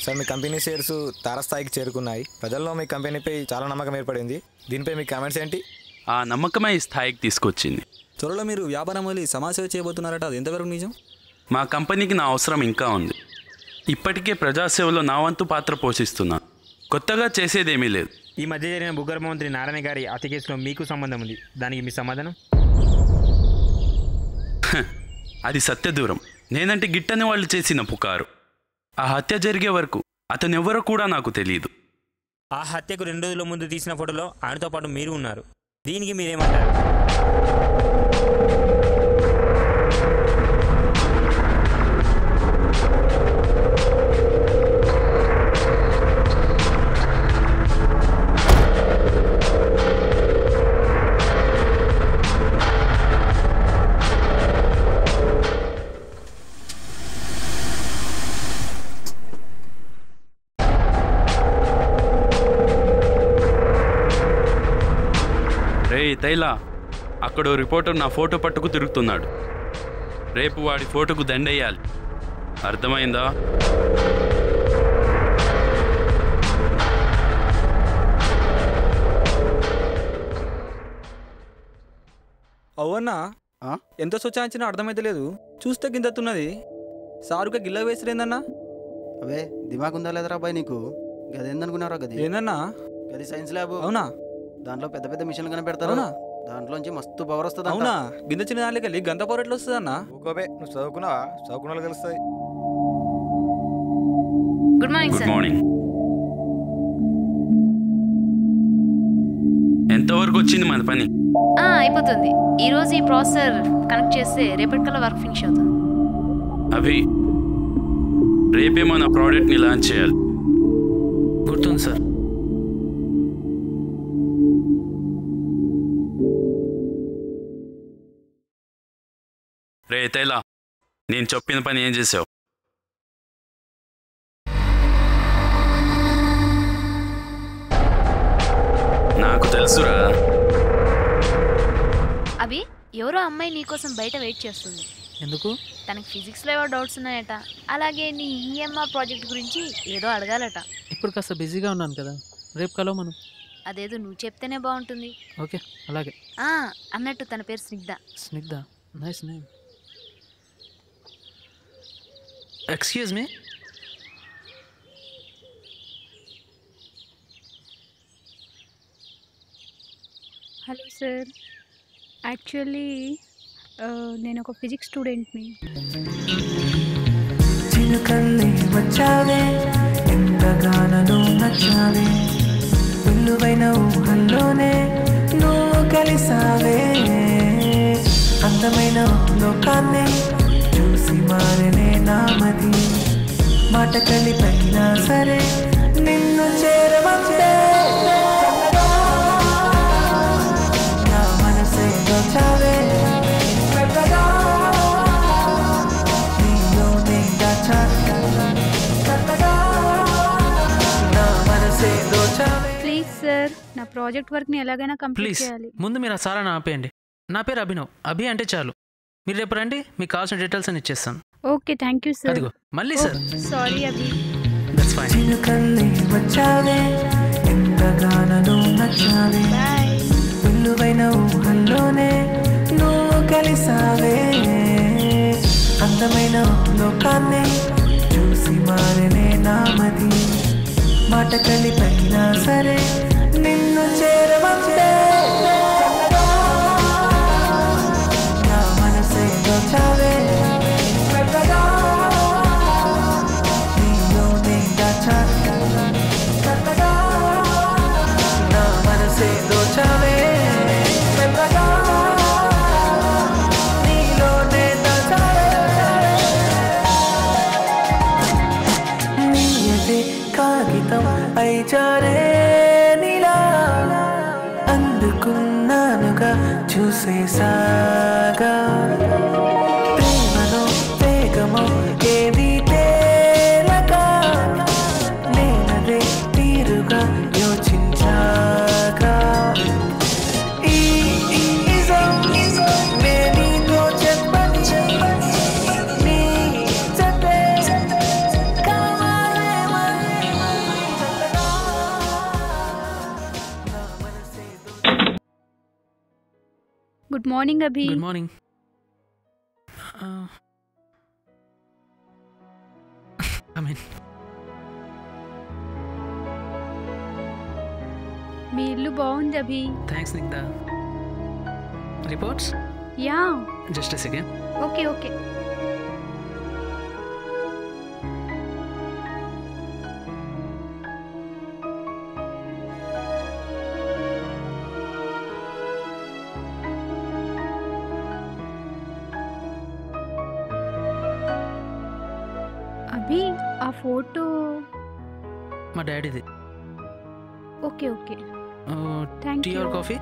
Sir మీ company shares తారస్థాయికి చేరుకున్నాయి. ప్రజల్లో మీ కంపెనీపై చాలా నమ్మకం ఏర్పడింది. దీనిపై మీ కామెంట్స్ ఏంటి? ఆ నమ్మకమే ఈ స్థాయికి తీసుకొచ్చింది. త్వరలో మీరు వ్యాపారం వల్ల సమాజసేవ చేయబోతున్నారట, అది ఎంతవరకు నిజం? మా కంపెనీకి నా అవసరం ఇంకా ఉంది. ఇప్పటికే ప్రజాసేవలో నా వంతు పాత్ర పోషిస్తున్నా. కొత్తగా చేసేదేమీ లేదు. ఈ మధ్య జరిగిన భూగర్భ మంత్రి నారాయణ గారి హత్య కేసులో మీకు సంబంధం ఉంది. దానికి మీ సమాధానం? అది సత్యదూరం. నేనంటే గిట్టని వాళ్ళు చేసిన పుకారు. ఆ హత్య జరిగే వరకు అతను ఎవరో కూడా నాకు తెలియదు. ఆ హత్యకు 2 రోజుల ముందు తీసిన ఫోటోలో ఆయనతో పాటు మీరు ఉన్నారు. దీనికి మీరేమంటారు? తైలా, అక్కడో రిపోర్టర్ నా ఫోటో పట్టుకు తిరుగుతున్నాడు. రేపు వాడి ఫోటోకు దండేయాలి. అర్థమైందా? అవునా? ఎంత సొచ్చాంచినా అర్థమైతే లేదు. చూస్తే గింతతున్నది. సారుగా గిల్ల వేసిరేందన్నా? అవే దిమాగ్ ఉందా లేదరా బాయ్ నీకు? గది ఏందనుకున్నారా? గది ఏందన్నా? గది సైన్స్ ల్యాబ్. అవునా? దాంట్లో పెద్ద పెద్ద మిషన్లు కనిపెడతారు. దాంట్లోంచి మస్తు పవర్ వస్తుంది. అవునా? గింత చిన్న దాంట్లోకి వెళ్ళి గంత పవర్ ఎట్లా వస్తుంది అన్న? ఊకోబే, నువ్వు చదువుకున్నావా? చదువుకున్న వాళ్ళు తెలుస్తుంది. Good morning good morning. ఎంతవరకు వచ్చింది మన పని? అయిపోతుంది. ఈరోజు ఈ ప్రాసెసర్ కనెక్ట్ చేస్తే రేపటికల్లా వర్క్ ఫినిష్ అవుతుంది. అవి రేపే మన ప్రోడక్ట్ని లాంచ్ చేయాలి. గుర్తుంది సార్. రే తైలా, నేను చెప్పిన పని ఏం చేసావు? నాకు తెలుసురా. అవి ఎవరో అమ్మాయి నీకోసం బయట వెయిట్ చేస్తుంది. ఎందుకు? తనకి ఫిజిక్స్లో ఏవో డౌట్స్ ఉన్నాయట. అలాగే నీ ఈఎంఆర్ ప్రాజెక్ట్ గురించి ఏదో అడగాలట. ఇప్పుడు కాస్త బిజీగా ఉన్నాను కదా, రేపు కలవ మనం. అదేదో నువ్వు చెప్తేనే బాగుంటుంది. ఓకే, అలాగే. అన్నట్టు తన పేరు Snigdha. Snigdha, nice name. Excuse me. Hello sir, actually నేను ఒక ఫిజిక్స్ స్టూడెంట్ని. చినుకల్లే వచ్చావే, ఎంతగానో నచ్చావే, విలువైన ఊహల్లోనే నువ్వు కలిసావే, అందమైన లోకాన్ని చూసి మారనే నామది, మాట కలిపైనా సరే నిన్ను చేరవంటే నా మనసే దోచావే, నీలోనే దాచా నా మనసే దోచావే. ప్లీజ్ సార్, నా ప్రాజెక్ట్ వర్క్ని ఎలాగైనా కంప్లీట్ ప్లీజ్ చేయాలి. ముందు మీరు ఆ సారాన్ని ఆపేయండి. నా పేరు అభినవ్. అభి అంటే చాలు. మీరు రేపు రండి, మీకు కావాల్సిన డీటెయిల్స్ అని ఇచ్చేస్తాను. Okay, thank you sir. అదిగో మళ్ళీ sir. Sorry Abhi. That's fine. చినుకల్లే వచ్చావే, ఎంతగానో నచ్చావే, విలువైన ఊహల్లోనే నువ్వు కలిసావే, అందమైన లోకాన్ని చూసి మారనే నామది, మాట కలిపైనా సరే నిన్ను చేరవంటే నా మనసే దోచావే, నీలోనే దాచా నా మనసే దోచావే, నీలోనే దాచావే, నీయదే కాగితం అయిచారే నీలా, అందుకున్నానుగా చూసేసాగా, ప్రేమలో వేగమో ఏది తేలక, నేనదే తీరుగా యోచించాగా, ఈ నిజం నే నీతో చెప్పని, నీ జతే కావాలేమని good morning Abhi. Good morning. మీ ఇల్లు బాగుంది Abhi. Thanks Snigdha. Reports? Yeah. Just a second. Okay okay. Abhi ఆ ఫోటో మా డాడీది. Okay okay. Thank you. Coffee?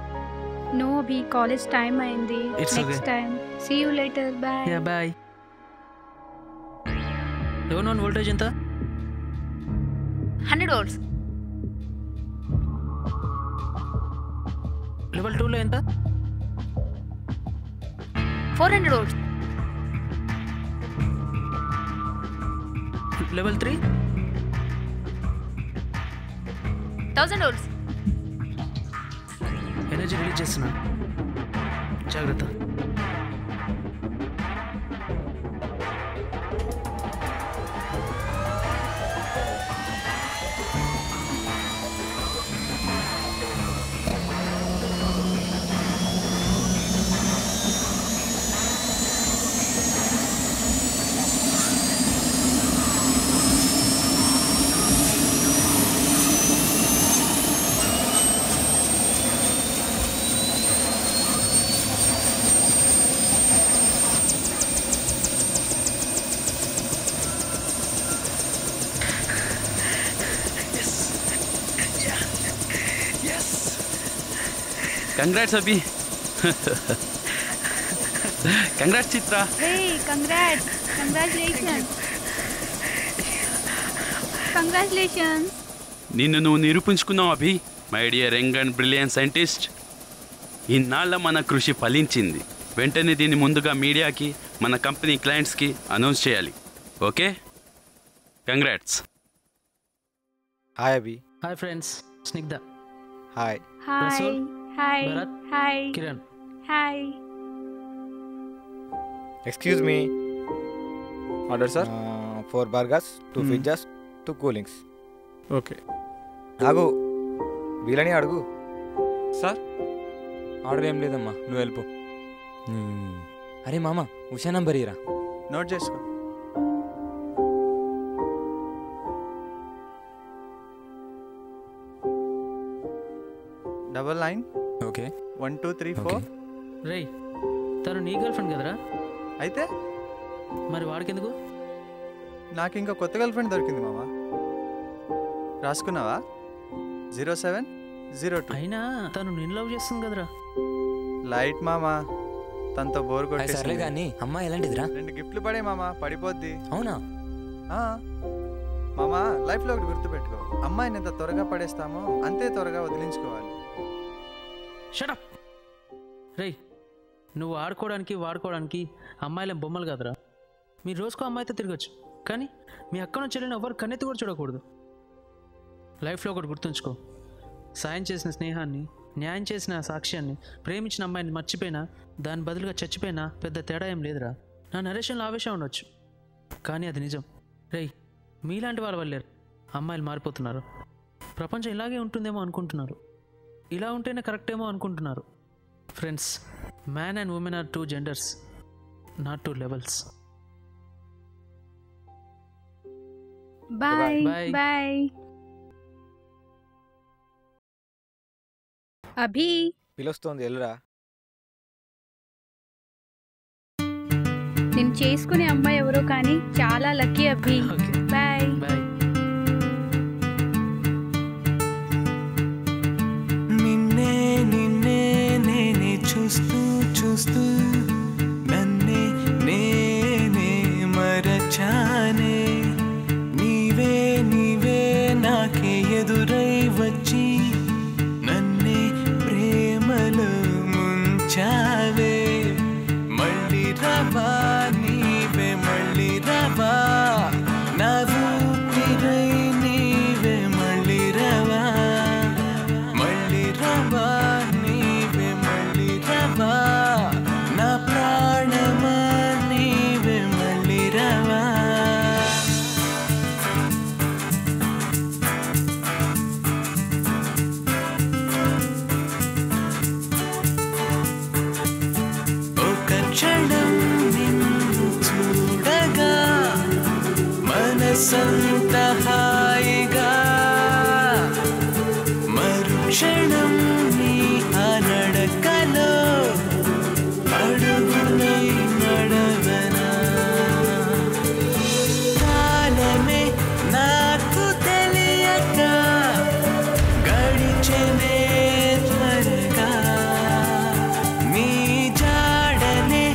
No Abhi, college time అయింది. Next time. See you later. Bye. Yeah bye. Level 1 voltage ఎంత? 100 volts. Level 2లో ఎంత? 400 volts. Level 3? 1000 volts. Energy release చేస్తున్నా, జాగ్రత్త. Congrats Abhi. Congrats చిత్ర. హే congrats. Congratulations. నిన్ను నువ్వు నిరూపించుకున్నావు Abhi, my dear young and brilliant scientist. ఇన్నాళ్ళ మన కృషి ఫలించింది. వెంటనే దీన్ని ముందుగా మీడియాకి, మన కంపెనీ క్లయింట్స్కి అనౌన్స్ చేయాలి. Okay, congrats. Hi Abhi. Hi friends. Snigdha. Hi. Hi hi Bharat. Hi Kiran. Hi. Excuse me. Order sir. 4 burgers, 2 pizzas, 2 coolings. ఓకే ఆగు, వీళ్ళని అడుగు. సార్ ఆర్డర్ ఏం లేదమ్మా, నువ్వు వెళ్ళిపో. అరే మామ, ఉషా నంబర్ ఇరా. నోట్ చేసుకో. Double 9 okay 1 2 3 4. రేయ్, తను నీ గర్ల్ ఫ్రెండ్ కదరా? అయితే మరి వాడికెందుకు? నాకు ఇంకా కొత్త గర్ల్ ఫ్రెండ్ దొరికింది మామ. రాసుకున్నావా? 0702. అయినా తను నిన్ను లవ్ చేస్తుంది కదరా? లైట్ మామా, తనతో బోర్ సర్లే కొట్టేసి కానీ అమ్మాయి ఎలాంటిదిరా? 2 గిఫ్ట్లు పడే మామ, పడిపోద్ది. అవునా? మామా, లైఫ్లో ఒకటి గుర్తుపెట్టుకో, అమ్మాయిని ఎంత త్వరగా పడేస్తామో అంతే త్వరగా వదిలించుకోవాలి. షటప్. రేయ్, నువ్వు ఆడుకోవడానికి వాడుకోవడానికి అమ్మాయిల బొమ్మలు కాదురా. మీరు రోజుకో అమ్మాయితో తిరగచ్చు, కానీ మీ అక్కను చెల్లిన ఎవరు కన్నెత్తి కూడా చూడకూడదు. లైఫ్లో ఒకటి గుర్తుంచుకో, సాయం చేసిన స్నేహాన్ని, న్యాయం చేసిన సాక్ష్యాన్ని, ప్రేమించిన అమ్మాయిని మర్చిపోయినా, దాని బదులుగా చచ్చిపోయినా పెద్ద తేడా ఏం లేదురా. నా నరేషన్లో ఆవేశం ఉండొచ్చు, కానీ అది నిజం. రేయ్, మీలాంటి వాళ్ళ వల్లే అమ్మాయిలు మారిపోతున్నారు. ప్రపంచం ఇలాగే ఉంటుందేమో అనుకుంటున్నారు, ఇలా ఉంటేనే కరెక్ట్ ఏమో అనుకుంటున్నారు. Friends, man and women are 2 genders, not 2 levels. Bye Bye. Bye. Abhi, పిలుస్తోంది, వెళ్ళురా. నేను చేసుకునే అమ్మాయి ఎవరో కానీ చాలా lucky Abhi. Okay. Bye. Bye. నిన్నే నిన్నే నేనే చూస్తూ చూస్తూ నన్నే నేనే మరచానే. నీవే నీవే నాకే ఎదురై వచ్చి నన్నే ప్రేమలో ముంచావే. మళ్ళీ రావా నీవే, మళ్ళీ రావా నా మనసంత హాయిగా మరుక్షణం నీ అనడకలో అడుగునై నడవనా కాలమే నాకు తెలియక గడిచెనే త్వరగా నీ జాడనే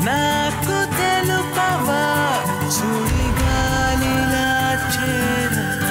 నాకు తెలుపవా సుడిగాలిలా చేరనా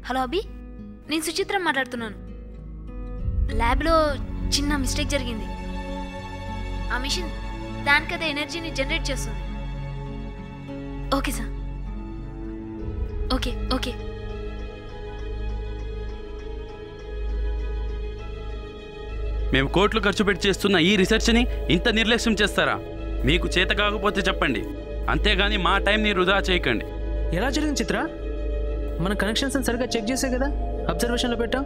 హలో అభి, నేను సుచిత్ర మాట్లాడుతున్నాను. ల్యాబ్లో చిన్న మిస్టేక్ జరిగింది. ఆ మిషన్ దానికదే ఎనర్జీని జనరేట్ చేస్తుంది. Okay sir, okay okay. మేము కోట్లు ఖర్చు పెట్టి చేస్తున్న ఈ రీసెర్చ్ని ఇంత నిర్లక్ష్యం చేస్తారా? మీకు చేత కాకపోతే చెప్పండి, అంతేగాని మా టైంని వృధా చేయకండి. ఎలా జరిగింది చిత్ర? మన కనెక్షన్స్ సరిగ్గా చెక్ చేసే కదా అబ్జర్వేషన్లో పెట్టాం.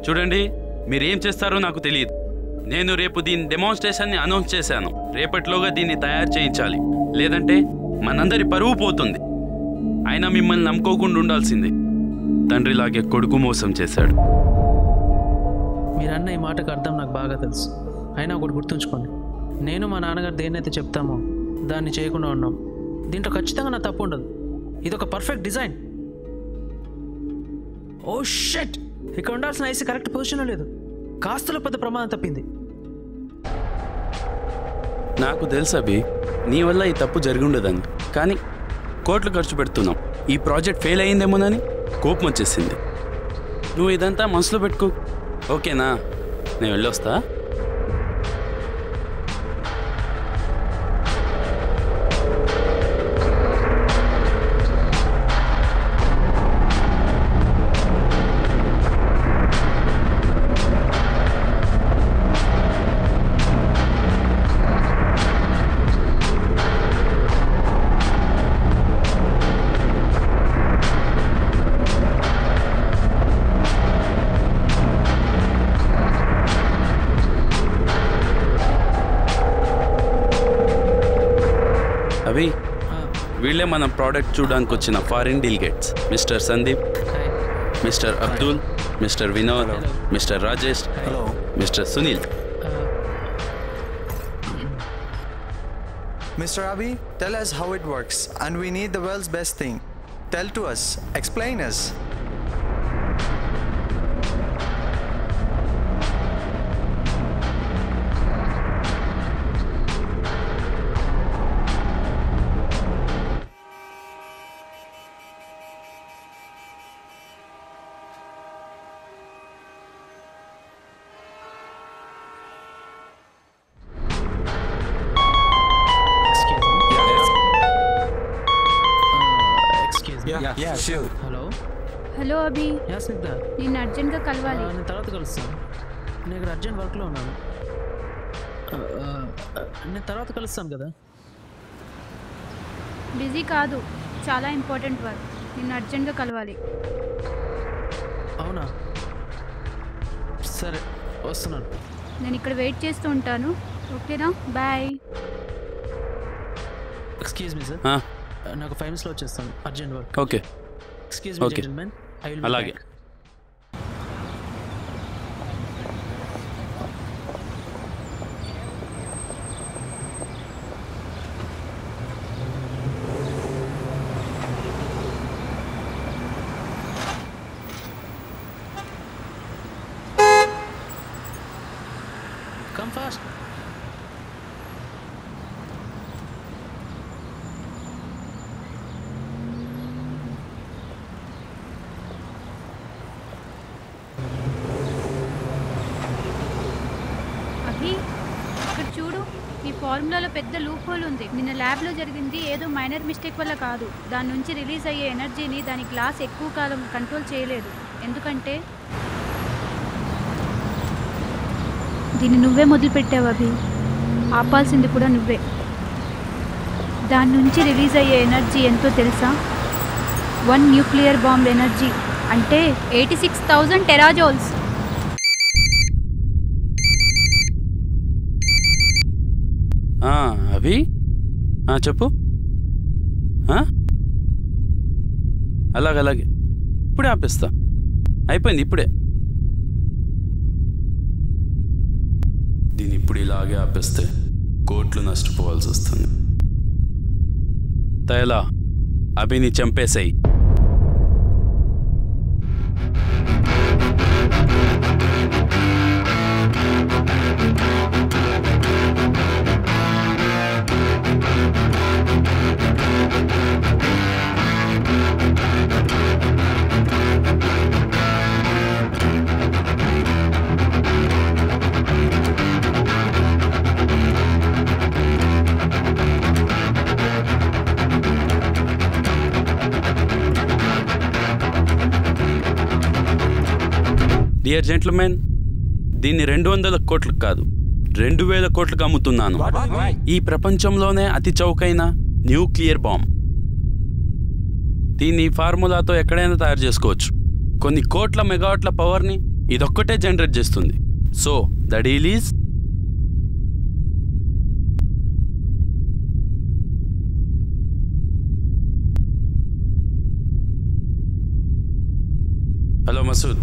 చూడండి, మీరు ఏం చేస్తారో నాకు తెలియదు. నేను రేపు దీని డెమాన్స్ట్రేషన్ని అనౌన్స్ చేశాను. రేపటిలోగా దీన్ని తయారు చేయించాలి, లేదంటే మనందరి పరువు పోతుంది. అయినా మిమ్మల్ని నమ్ముకోకుండా ఉండాల్సిందే. తండ్రిలాగే కొడుకు మోసం చేశాడు. మీరన్న ఈ మాటకు అర్థం నాకు బాగా తెలుసు. అయినా ఒకటి గుర్తుంచుకోండి, నేను మా నాన్నగారు దేన్నైతే చెప్తామో దాన్ని చేయకుండా ఉన్నాం. దీంట్లో ఖచ్చితంగా నా తప్పు ఉండదు. ఇదొక పర్ఫెక్ట్ డిజైన్. ఓ షట్, ఇక్కడ ఉండాల్సిన ఐసీ కరెక్ట్ పొజిషన్లో లేదు. కాస్తలో పెద్ద ప్రమాదం తప్పింది. నాకు తెలుసు అభి, నీ వల్ల ఈ తప్పు జరిగి ఉండదని. కానీ కోట్లు ఖర్చు పెడుతున్నాం, ఈ ప్రాజెక్ట్ ఫెయిల్ అయ్యిందేమోనని కోపం వచ్చేసింది. నువ్వు ఇదంతా మనసులో పెట్టుకో, ఓకేనా? నేను వెళ్ళొస్తా. అవి వీళ్ళే మన ప్రోడక్ట్ చూడడానికి వచ్చిన foreign delegates. Mister Sandeep, mister Abdul, mister Vinod, mister Rajesh, mister Sunil. Mr. Abhi, tell us how it works, and we need the world's best thing. Tell to us, explain us. Vishu. Hello hello Abhi, yeah Snigdha, నిన్ను అర్జెంట్గా కలవాలి. నేను తర్వాత కలుస్తాను. నేను ఇక్కడ అర్జెంట్ వర్క్లో ఉన్నాను. నేను తర్వాత కలుస్తాను కదా. బిజీ కాదు, చాలా ఇంపార్టెంట్ వర్క్. నిన్ను అర్జెంట్గా కలవాలి. అవునా, సరే వస్తున్నాను. నేను ఇక్కడ వెయిట్ చేస్తూ ఉంటాను, ఓకేనా? బాయ్. ఎక్స్క్యూజ్ మీ సార్, నాకు 5 minutesలో వచ్చేస్తాను, urgent work. Okay excuse me gentlemen, I will be అలాగే. బ్యాక్. Come fast. అభి, ఇక్కడ చూడు, ఈ ఫార్ములాలో పెద్ద లూప్ హోల్ ఉంది. నిన్న ల్యాబ్లో జరిగింది ఏదో మైనర్ మిస్టేక్ వల్ల కాదు. దాని నుంచి రిలీజ్ అయ్యే ఎనర్జీని దాని గ్లాస్ ఎక్కువ కాలం కంట్రోల్ చేయలేదు. ఎందుకంటే దీన్ని నువ్వే మొదలుపెట్టావు అభి, ఆపాల్సింది కూడా నువ్వే. దాని నుంచి రిలీజ్ అయ్యే ఎనర్జీ ఎంతో తెలుసా? 1 న్యూక్లియర్ బాంబ్ ఎనర్జీ, అంటే 86,000 టెరాజోల్స్. అవి చెప్పు. అలాగే ఇప్పుడే ఆపేస్తా, అయిపోయింది ఇప్పుడే. దీన్ని ఇప్పుడు ఇలాగే ఆపేస్తే కోట్లు నష్టపోవాల్సి వస్తుంది. తయలా అభిని చంపేసేయి. డియర్ జెంట్మెన్, దీన్ని 200 కోట్లకు కాదు 2000 కోట్లకు అమ్ముతున్నాను. ఈ ప్రపంచంలోనే అతి చౌకైన న్యూక్లియర్ బాంబ్. దీన్ని ఫార్ములాతో ఎక్కడైనా తయారు చేసుకోవచ్చు. కొన్ని కోట్ల మెగావాట్ల పవర్ని ఇదొక్కటే జనరేట్ చేస్తుంది. So the deal is hello Masood,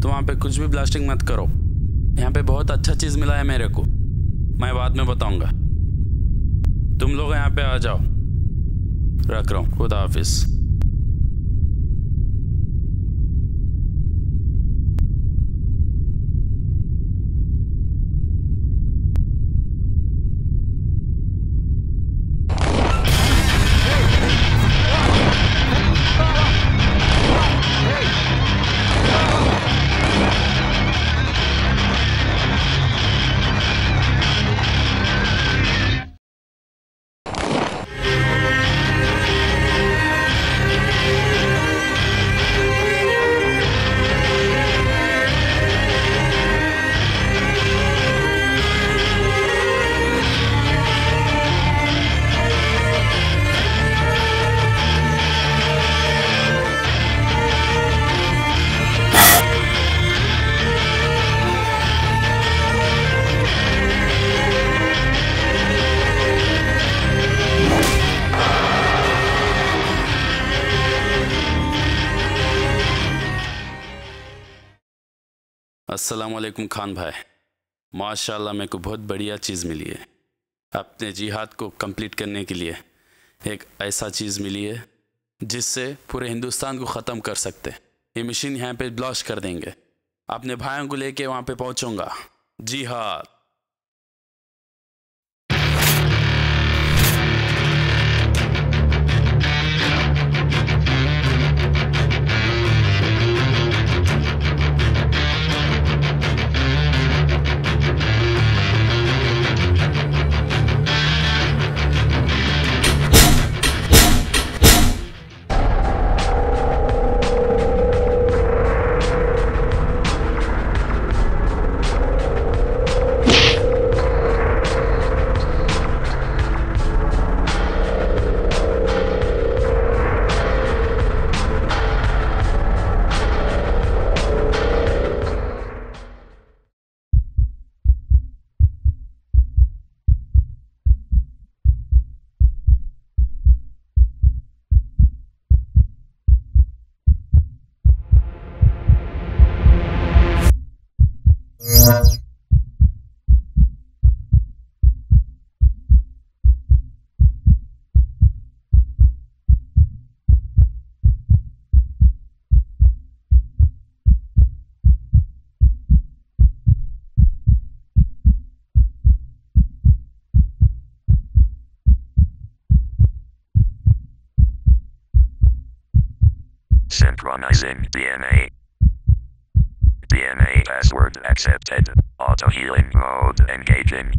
तुम वहाँ पे कुछ भी ब्लास्टिंग मत करो. यहाँ पे बहुत अच्छा चीज़ मिला है मेरे को, मैं बाद में बताऊँगा. तुम लोग यहाँ पे आ जाओ. रख रहा हूँ. खुदा हाफिज़. अस्सलामुअलैकुम खान भाई, माशाल्लाह मेरे को बहुत बढ़िया चीज़ मिली है. अपने जिहाद को कंप्लीट करने के लिए एक ऐसा चीज़ मिली है जिससे पूरे हिंदुस्तान को ख़त्म कर सकते. ये मशीन यहाँ पे ब्लास्ट कर देंगे. अपने भाइयों को लेके वहाँ पे पहुँचूँगा. जिहाद. Synchronizing DNA. DNA password accepted. Auto healing mode engaging.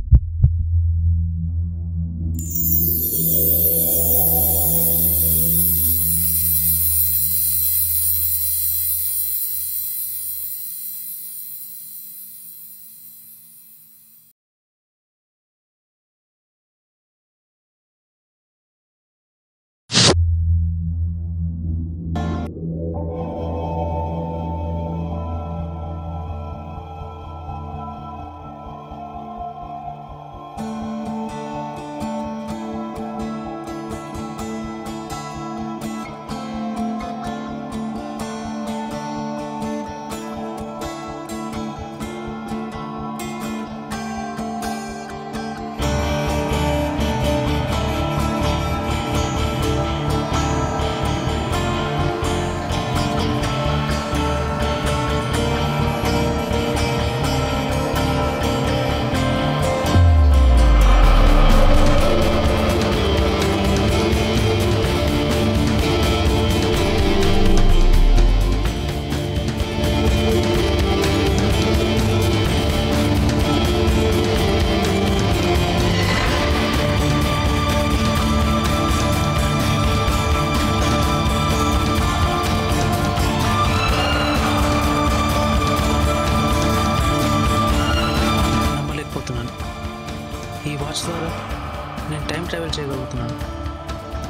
నేను టైం ట్రావెల్ చేయగలుగుతున్నాను.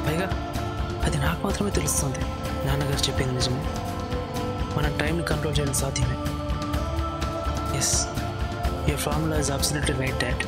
పైగా అది నాకు మాత్రమే తెలుస్తుంది. నాన్నగారు చెప్పింది నిజమే, మనం టైంని కంట్రోల్ చేయడం సాధ్యమే. Yes, your formula is absolutely right dad.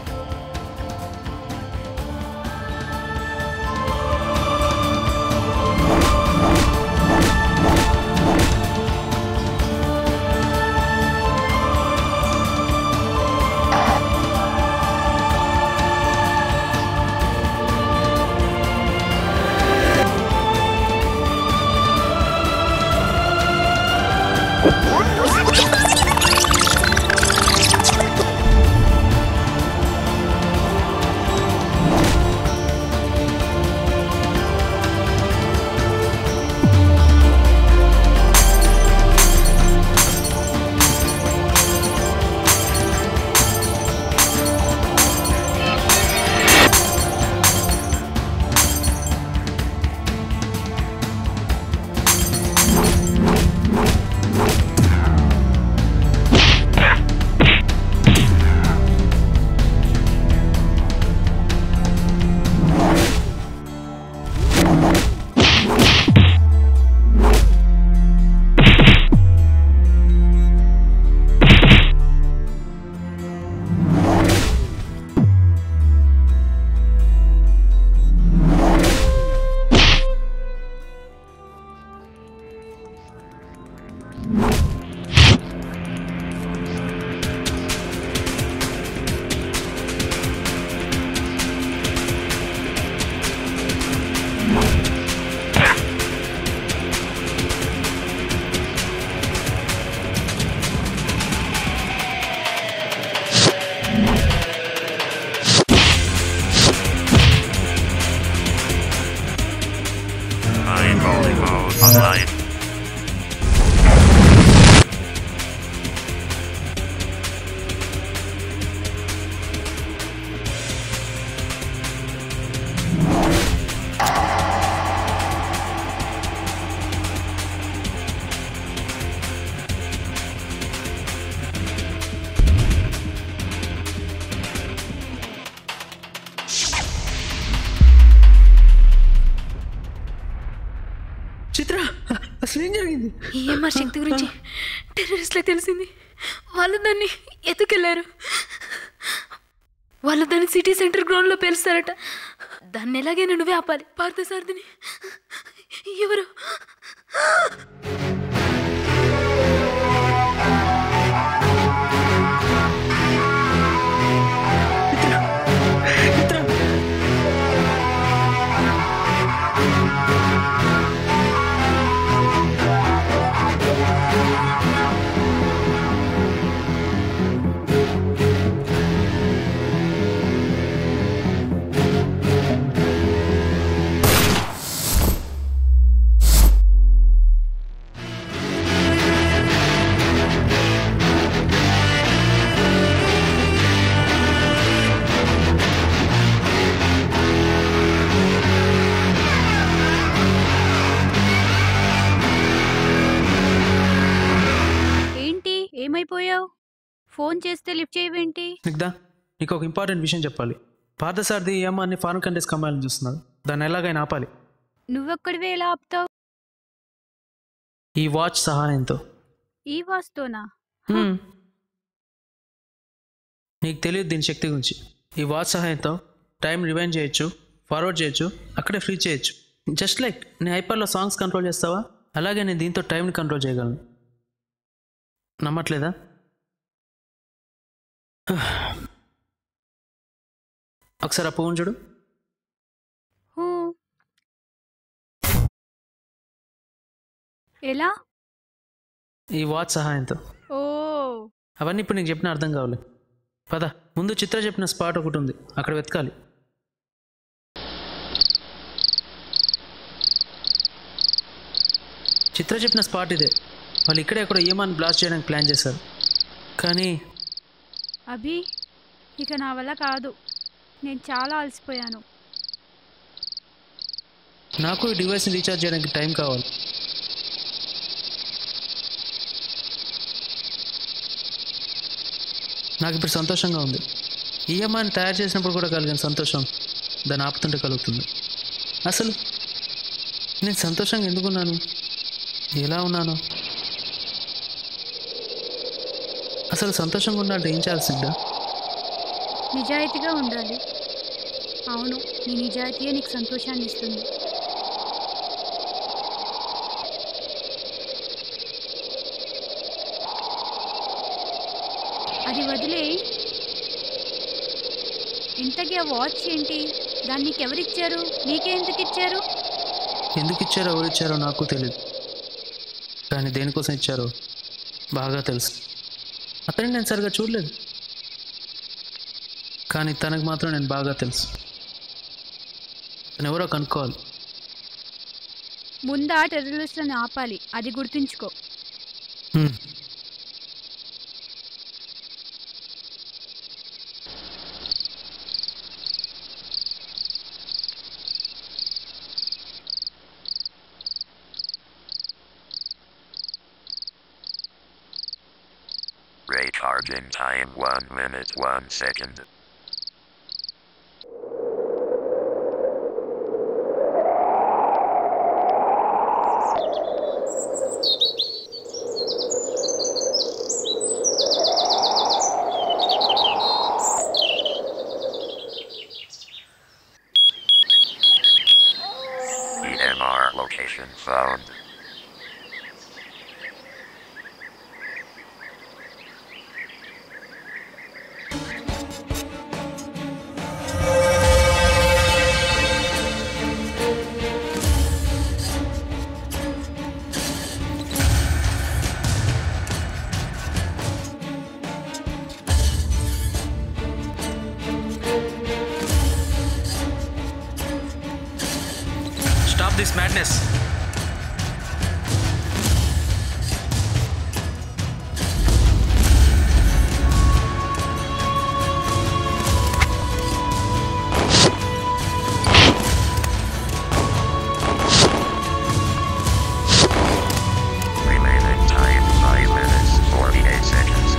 Online. Chitra, అసలు ఏం జరిగింది? ఈఎంఆర్ శక్తి గురించి టెర్రరిస్ట్లే తెలిసింది. వాళ్ళు దాన్ని ఎత్తుకెళ్లారు. వాళ్ళు దాన్ని సిటీ సెంటర్ గ్రౌండ్లో పేలుస్తారట. దాన్ని ఎలాగైనా నువ్వే ఆపాలి. పార్థసారథిని ఎవరు? ఏమైపోయావు? ఫోన్ చేస్తే లిఫ్ట్ చేయవేంటి? స్నిగ్ధ, నీకు ఒక ఇంపార్టెంట్ విషయం చెప్పాలి. పార్థసారథి ఈ అమ్మాయిని ఫారెన్ కంట్రీస్కి అమ్మాయిని చూస్తున్నాడు. దాన్ని ఎలాగైనా ఆపాలి. నువ్వెక్కడివే ఎలా ఆపుతావు? ఈ వాచ్ సహాయంతో. ఈ వాస్తోనా? నీకు తెలియదు దీని శక్తి గురించి. ఈ వాచ్ సహాయంతో టైం రివైండ్ చేయొచ్చు, ఫార్వర్డ్ చేయొచ్చు, అక్కడే ఫ్రీ చేయొచ్చు. జస్ట్ లైక్ నీ ఐపాడ్లో సాంగ్స్ కంట్రోల్ చేస్తావా, అలాగే నేను దీంతో టైంని కంట్రోల్ చేయగలను. నమ్మట్లేదా? ఒకసారి ఆ పువ్వును చూడు. ఎలా? ఈ వాచ్ సహాయంతో. ఓ, అవన్నీ ఇప్పుడు నీకు చెప్పిన అర్థం కావాలి. పద, ముందు చిత్ర చెప్పిన స్పాట్ ఒకటి ఉంది, అక్కడ వెతకాలి. చిత్ర చెప్పిన స్పాట్ ఇదే. వాళ్ళు ఇక్కడే ఎక్కడో ఏమాన్ని బ్లాస్ట్ చేయడానికి ప్లాన్ చేశారు. కానీ అభి, ఇక నా వల్ల కాదు. నేను చాలా అలసిపోయాను. నాకు ఈ డివైస్ని రీఛార్జ్ చేయడానికి టైం కావాలి. నాకు ఇప్పుడు సంతోషంగా ఉంది. ఈఎంఐని తయారు చేసినప్పుడు కూడా కలిగిన సంతోషం దాన్ని ఆపుతుంటే కలుగుతుంది. అసలు నేను సంతోషంగా ఎందుకున్నాను, ఎలా ఉన్నాను? అసలు సంతోషంగా ఉండాలంటే ఏం చేయాలి సిద్ధ? నిజాయితీగా ఉండాలి. అవును, నీ నిజాయితీయే నీకు సంతోషాన్ని ఇస్తుంది. అది వదిలే. ఇంతకీ ఆ వాచ్ ఏంటి? దాన్ని నీకెవరిచ్చారు? నీకే ఎందుకు ఇచ్చారు? ఎందుకు ఇచ్చారో ఎవరిచ్చారో నాకు తెలియదు, కానీ దేనికోసం ఇచ్చారో బాగా తెలుసు. అతన్ని నేను సరిగా చూడలేదు, కానీ తనకు మాత్రం నేను బాగా తెలుసు. తను ఎవరో కనుక్కోవాలి. ముందా టెర్రరిస్టులను ఆపాలి, అది గుర్తుంచుకో. Recharging time 1 minute 1 second. EMR location found. Stop this madness. Remaining time 5 minutes 48 seconds.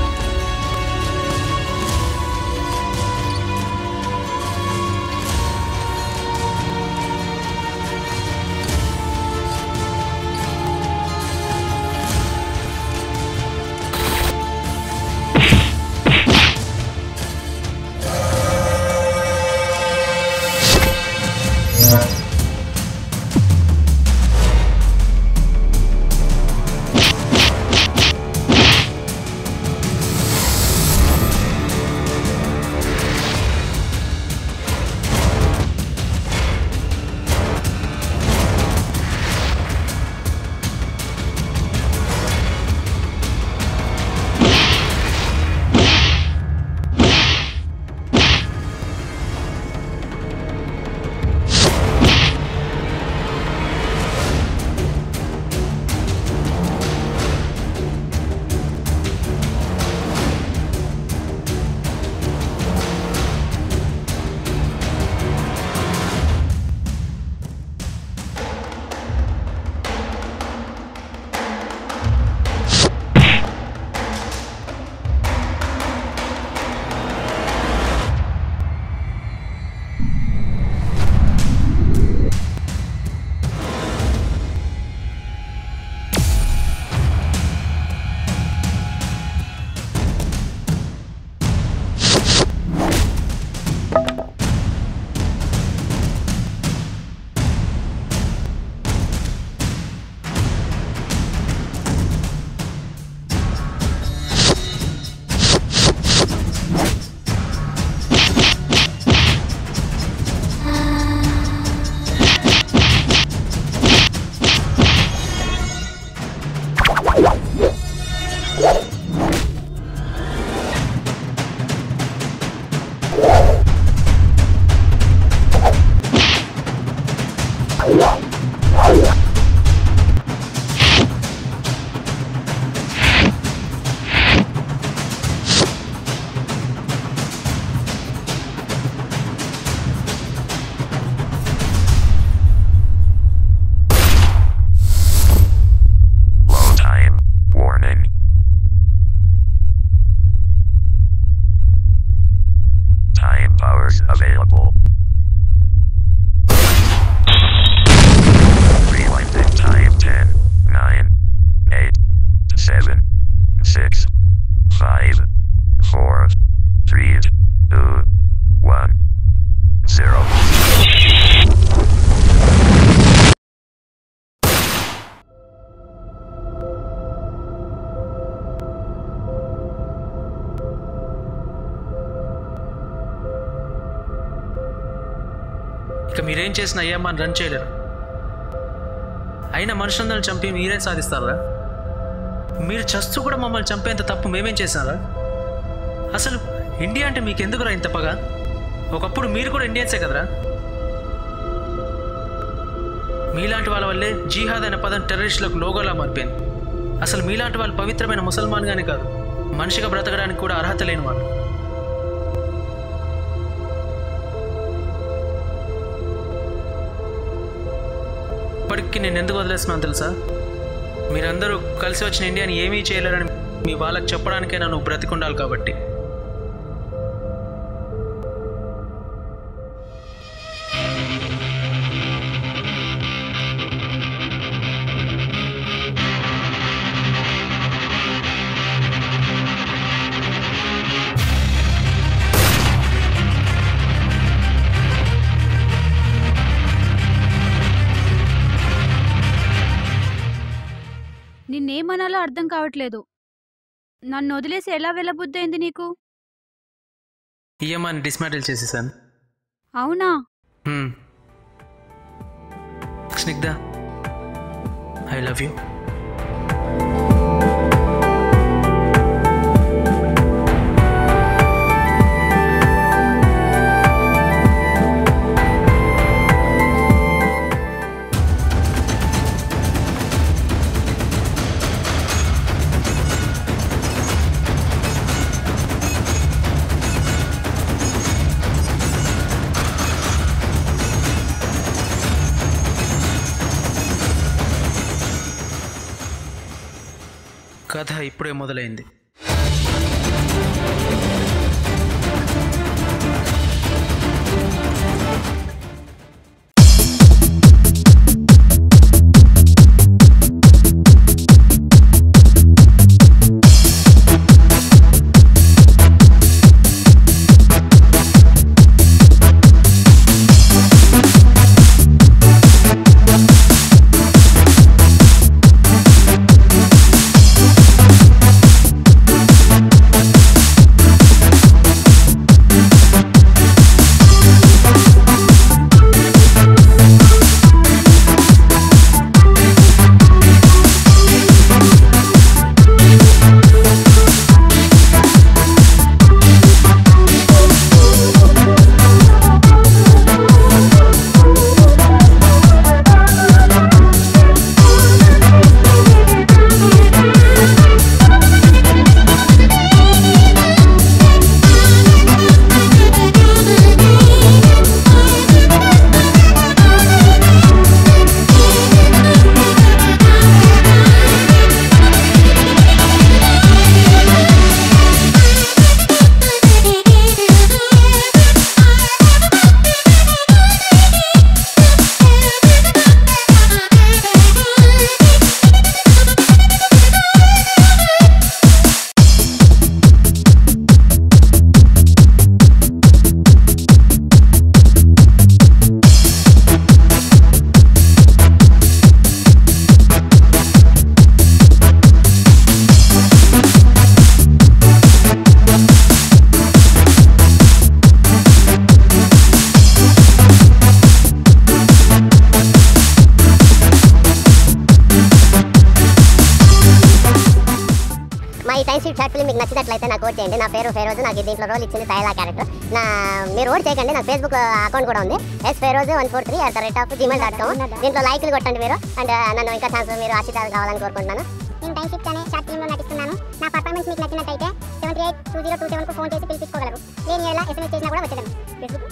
Repairs available. Rewinding time 10, 9, 8, 7, 6, 5, 4, 3, 2, 1, 0. ఇక మీరేం చేసినా అయ్యమ్మని రన్ చేయలేరు. అయినా మనుషులందరిని చంపి మీరేం సాధిస్తారా? మీరు చస్తూ కూడా మమ్మల్ని చంపేంత తప్పు మేమేం చేశారా? అసలు ఇండియా అంటే మీకు ఎందుకురా ఇంత పగ? ఒకప్పుడు మీరు కూడా ఇండియన్సే కదరా? మీలాంటి వాళ్ళ వల్లే జిహాద్ అనే పదం టెర్రరిస్టులకు లోగోలా మారిపోయింది. అసలు మీలాంటి వాళ్ళు పవిత్రమైన ముసల్మాన్గానే కాదు, మనిషిగా బ్రతకడానికి కూడా అర్హత లేని వాళ్ళు. ఇప్పటికీ నేను ఎందుకు వదిలేస్తున్నాను తెలుసా? మీరందరూ కలిసి వచ్చిన ఇండియాని ఏమీ చేయలేరని మీ వాళ్ళకి చెప్పడానికైనా నువ్వు బ్రతికుండాలి కాబట్టి. నిన్నేమనాలో అర్థం కావట్లేదు. నన్ను వదిలేసి ఎలా వెళ్ళబుద్దయింది నీకు? ఈఎంఐని డిస్మాంటిల్ చేసేసాను. అవునా? Snigdha, I love you. కథ ఇప్పుడే మొదలైంది. షార్ట్ ఫిల్మ్ మీకు నచ్చినట్లయితే నాకు ఓట్ చేయండి. నా పేరు ఫెరోజ్. నాకు దీంట్లో రోల్ ఇచ్చింది తైలా క్యారెక్టర్. మీరు ఓట్ చేయకండి. నాకు ఫేస్బుక్ అకౌంట్ కూడా ఉంది, sferoz143@gmail.com. దీంట్లో లైక్లు కొట్టండి మీరు. అండ్ నన్ను ఇంకా ఛాన్స్ మీరు ఆశీర్వాదాలు కావాలని కోరుకుంటున్నాను. నేను టైం షిఫ్ట్ అనే షార్ట్ ఫిల్మ్లో నటిస్తున్నాను. నా పర్ఫార్మెన్స్ మీకు నచ్చినట్లయితే 782027కు ఫోన్ చేసి పిలిపించుకోగలరు. నేను ఎలా SMS చేసినా కూడా వచ్చేదాన్ని. ఫేస్బుక్